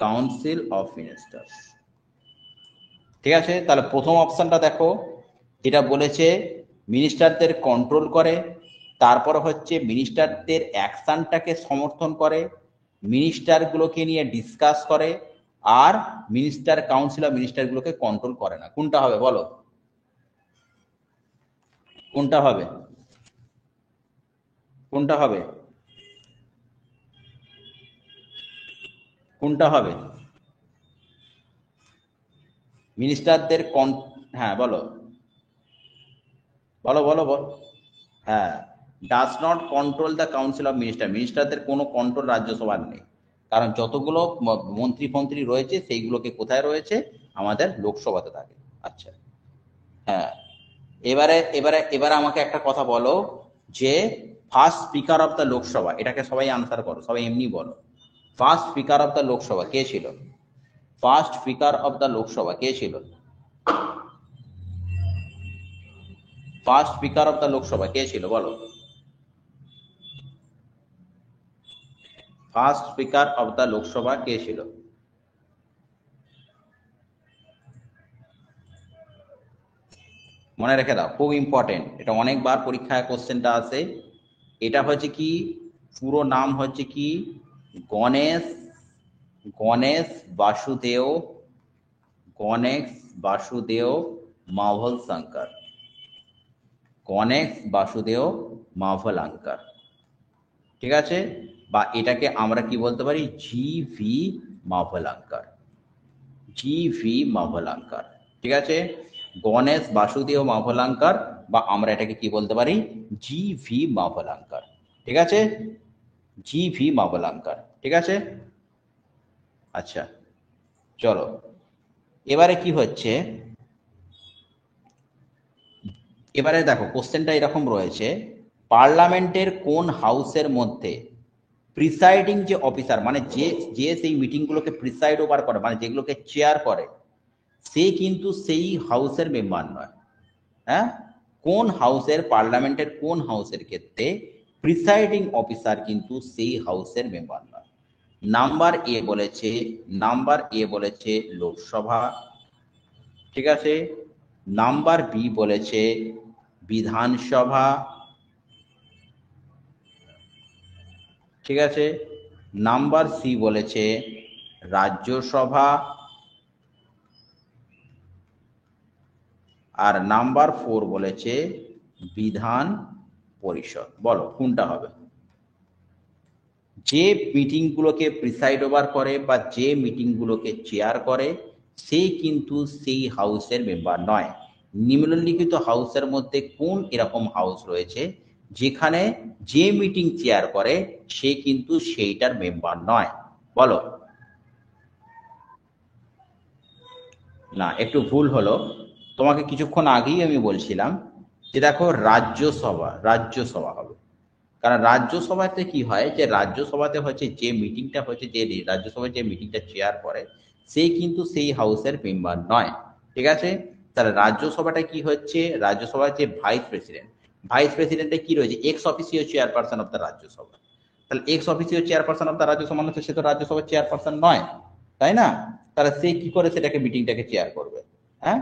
council of ministers. ঠিক আছে, তাহলে প্রথম অপশনটা দেখো, যেটা বলেছে মিনিস্টারদের কন্ট্রোল করে, তারপর হচ্ছে মিনিস্টারদের অ্যাকশনটাকে সমর্থন করে, মিনিস্টারগুলোকে নিয়ে ডিসকাস করে, আর মিনিস্টার কাউন্সিল অফ মিনিস্টারগুলোকে কন্ট্রোল করে না। কোনটা হবে বলো? কোনটা হবে? কোনটা হবে? কোনটা হবে? মিনিস্টারদের হ্যাঁ বলো বলো বলো বলো। হ্যাঁ, does not control the council of minister. মিনিস্টারদের কোনো কন্ট্রোল রাজ্যসভার নেই, কারণ যতগুলো মন্ত্রী ফন্ত্রী রয়েছে সেইগুলোকে কোথায় রয়েছে? আমাদের লোকসভাতে থাকে। আচ্ছা, হ্যাঁ, এবারে এবারে এবারে আমাকে একটা কথা বলো যে first speaker of the Lok Sabha, এটাকে সবাই আনসার করো, সবাই এমনি বলো। First speaker of the Lok Sabha কে ছিল? First speaker of the Lok Sabha কে ছিল? First speaker of the Lok Sabha কে ছিল বলো? First speaker of the Lok Sabha কে ছিল? মনে রেখে দাও, খুব ইম্পর্টেন্ট, এটা অনেকবার পরীক্ষায় কোশ্চেনটা আসে। এটা হচ্ছে কি, পুরো নাম হচ্ছে কি, গণেশ গণেশ বাসুদেব, গণেশ বাসুদেব মাভল শঙ্কর, গণেশ বাসুদেব মাভলাঙ্কার। ঠিক আছে, বা এটাকে আমরা কি বলতে পারি? G V Mavalankar, G V Mavalankar. ঠিক আছে, গণেশ বাসুদেব মাভলাঙ্কার, বা আমরা এটাকে কি বলতে পারি? G V Mavalankar. ঠিক আছে, জি ভি মাভলাঙ্কার। ঠিক আছে, আচ্ছা চলো, এবারে কি হচ্ছে, এবারে দেখো কোশ্চেনটা এরকম রয়েছে, পার্লামেন্টের কোন হাউসের মধ্যে প্রিসাইডিং যে অফিসার, মানে যে যে সেই মিটিংগুলোকে প্রিসাইড ওভার করে, মানে যেগুলোকে চেয়ার করে, সে কিন্তু সেই হাউসের মেম্বার নয়। হ্যাঁ, কোন হাউসের, পার্লামেন্টের কোন হাউসের ক্ষেত্রে প্রিসাইডিং অফিসার কিন্তু সেই হাউসের মেম্বার নয়? নাম্বার এ বলেছে, নাম্বার এ বলেছে লোকসভা। ঠিক আছে, নাম্বার বি বলেছে বিধানসভা। ঠিক আছে, নাম্বার সি বলেছে রাজ্যসভা, আর নাম্বার ফোর বলেছে বিধান পরিষদ। বলো কোনটা হবে? যে মিটিংগুলোকে প্রিসাইড ওভার করে বা যে মিটিংগুলোকে চেয়ার করে, সে কিন্তু সেই হাউসের মেম্বার নয়। নিম্নলিখিত হাউসের মধ্যে কোন এরকম হাউস রয়েছে যেখানে যে মিটিং চেয়ার করে সে কিন্তু সেইটার মেম্বার নয়? বলো। না, একটু ভুল হলো, তোমাকে কিছুক্ষণ আগেই আমি বলছিলাম যে দেখো রাজ্যসভা, রাজ্যসভা হবে। কারণ রাজ্যসভাতে কি হয়, যে রাজ্যসভাতে হচ্ছে যে মিটিংটা হচ্ছে, যে রাজ্যসভায় যে মিটিংটা চেয়ার করে সে কিন্তু সেই হাউসের মেম্বার নয়। ঠিক আছে, তাহলে রাজ্যসভাটা কি হচ্ছে, রাজ্যসভার যে ভাইস প্রেসিডেন্ট, ভাইস প্রেসিডেন্টে কি রয়েছে? Ex officio chairperson of the Rajya Sabha. তাহলে ex officio chairperson of the Rajya Sabha মানে সে তো রাজ্যসভার চেয়ারপারসন নয়, তাই না? তাহলে সে কি করে সেটাকে, মিটিংটাকে চেয়ার করবে? হ্যাঁ,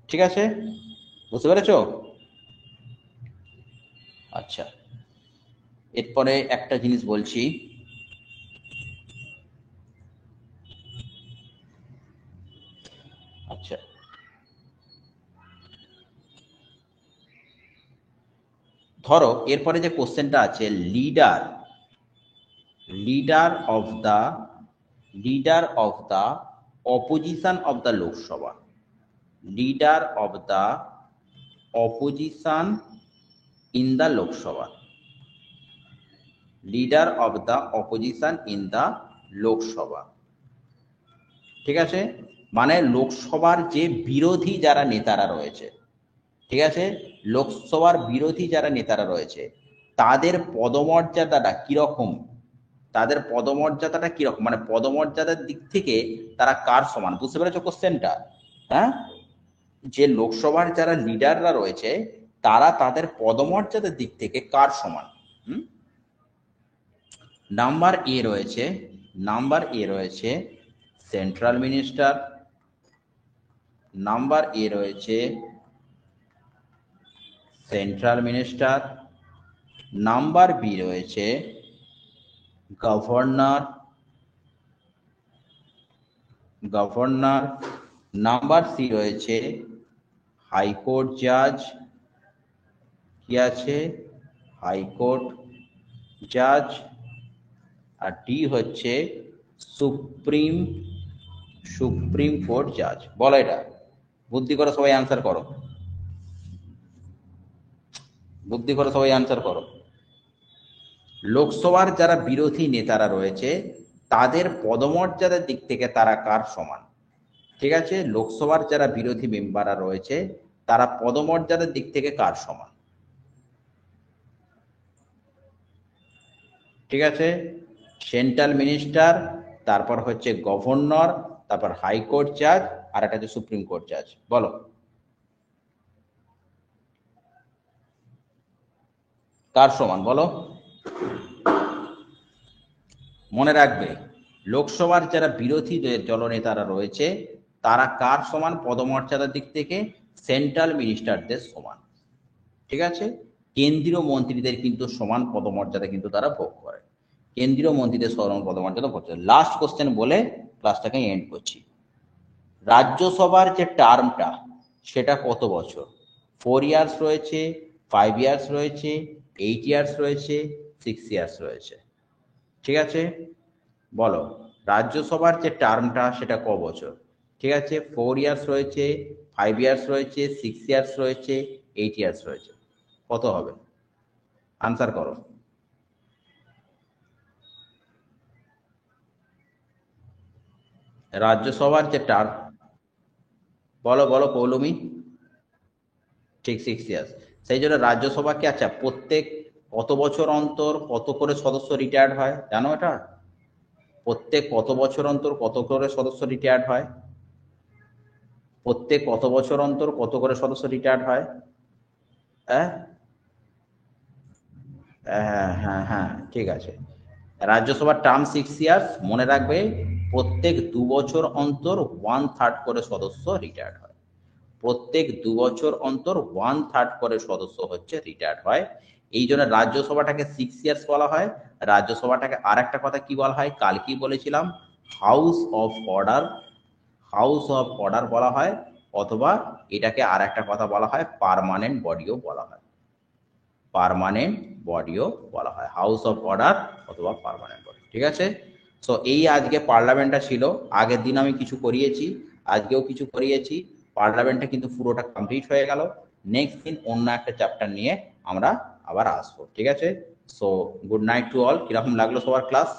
ঠিক আছে, বুঝতে পেরেছো? আচ্ছা, এরপরে একটা জিনিস বলছি, আচ্ছা ধরো এরপরে যে কোশ্চেনটা আছে, leader, leader of the, leader of the opposition of the Lok Sabha, leader of the opposition in the Lok Sabha, leader of the opposition in the Lok Sabha. ঠিক আছে, মানে লোকসভার যে বিরোধী যারা নেতারা রয়েছে, ঠিক আছে, লোকসভার বিরোধী যারা নেতারা রয়েছে তাদের পদমর্যাদাটা কিরকম, তাদের পদমর্যাদাটা কিরকম, মানে পদমর্যাদার দিক থেকে তারা কার সমান? বুঝতে পেরেছো কোশ্চেনটা? হ্যাঁ, যে লোকসভার যারা লিডাররা রয়েছে তারা তাদের পদমর্যাদার দিক থেকে কার সমান? নাম্বার এ রয়েছে, নাম্বার এ রয়েছে সেন্ট্রাল মিনিস্টার, নাম্বার এ রয়েছে সেন্ট্রাল মিনিস্টার, নাম্বার বি রয়েছে গভর্নর, গভর্নর, নাম্বার সি রয়েছে হাইকোর্ট জাজ, কি আছে? হাইকোর্ট জাজ, আর ডি হচ্ছে সুপ্রিম সুপ্রিম কোর্ট জাজ। বলো এটা, বুদ্ধি করে সবাই আনসার করো, বুদ্ধি করে সবাই আনসার করো। লোকসভার যারা বিরোধী নেতারা রয়েছে তাদের পদমর্যাদার দিক থেকে তারা কার সমান? ঠিক আছে, লোকসভার যারা বিরোধী মেম্বাররা রয়েছে তারা পদমর্যাদার দিক থেকে কার সমান? ঠিক আছে, সেন্ট্রাল মিনিস্টার, তারপর হচ্ছে গভর্নর, তারপর হাইকোর্ট জাজ, আর একটা হচ্ছে সুপ্রিম কোর্ট জাজ। বলো কার সমান, বলো। মনে রাখবে, লোকসভার যারা বিরোধী দলনেতারা রয়েছে তারা কার সমান পদমর্যাদার দিক থেকে? সেন্ট্রাল মিনিস্টারদের সমান। ঠিক আছে, কেন্দ্রীয় মন্ত্রীদের কিন্তু সমান পদমর্যাদা কিন্তু তারা ভোগ করে, কেন্দ্রীয় মন্ত্রীদের সমান পদমর্যাদা ভোগ করে। লাস্ট কোশ্চেন বলে ক্লাসটাকে এন্ড করছি। রাজ্যসভার যে টার্মটা সেটা কত বছর? 4 ইয়ার্স রয়েছে, 5 ইয়ার্স রয়েছে, 8 ইয়ার্স রয়েছে, 6 ইয়ার্স রয়েছে। ঠিক আছে, বলো রাজ্যসভার যে টার্মটা সেটা ক বছর? ঠিক আছে, 4 ইয়ার্স রয়েছে, 5 ইয়ার্স রয়েছে, 6 ইয়ার্স রয়েছে, 8 ইয়ার্স রয়েছে। কত হবে? আনসার করো। রাজ্যসভার যে টার্ম, বলো বলো পৌলমি। ঠিক 6 ইয়ার্স। সেই জন্য রাজ্যসভাকে, আচ্ছা প্রত্যেক কত বছর অন্তর কত করে সদস্য রিটায়ার্ড হয় জানো এটা? প্রত্যেক কত বছর অন্তর কত করে সদস্য রিটায়ার্ড হয়? প্রত্যেক কত বছর অন্তর কত করে সদস্য রিটায়ার্ড হয়? হ্যাঁ হ্যাঁ হ্যাঁ হ্যাঁ, ঠিক আছে। রাজ্যসভার টার্ম 6 ইয়ার্স, মনে রাখবে প্রত্যেক 2 বছর অন্তর 1/3 করে সদস্য রিটায়ার্ড হয়। প্রত্যেক 2 বছর অন্তর 1/3 করে সদস্য হচ্ছে রিটায়ার্ড হয়। এই জন্য রাজ্যসভাটাকে 6 ইয়ার্স বলা হয়। রাজ্যসভাটাকে আর একটা কথা কি বলা হয়, কাল কি বলেছিলাম, house of order, house of order বলা হয়, অথবা এটাকে আর একটা কথা বলা হয় পার্মানেন্ট বডিও বলা হয়, পার্মানেন্ট বডিও বলা হয়, হাউস অফ অর্ডার অথবা পার্মানেন্ট বডি। ঠিক আছে, সো এই আজকে পার্লামেন্টটা ছিল। আগের দিন আমি কিছু করিয়েছি, আজকেও কিছু করিয়েছি। পার্লামেন্টটা কিন্তু পুরোটা কমপ্লিট হয়ে গেল। নেক্সট দিন অন্য একটা চ্যাপ্টার নিয়ে আমরা আবার আসবো। ঠিক আছে, so good night to all. কিরকম লাগলো সবার ক্লাস?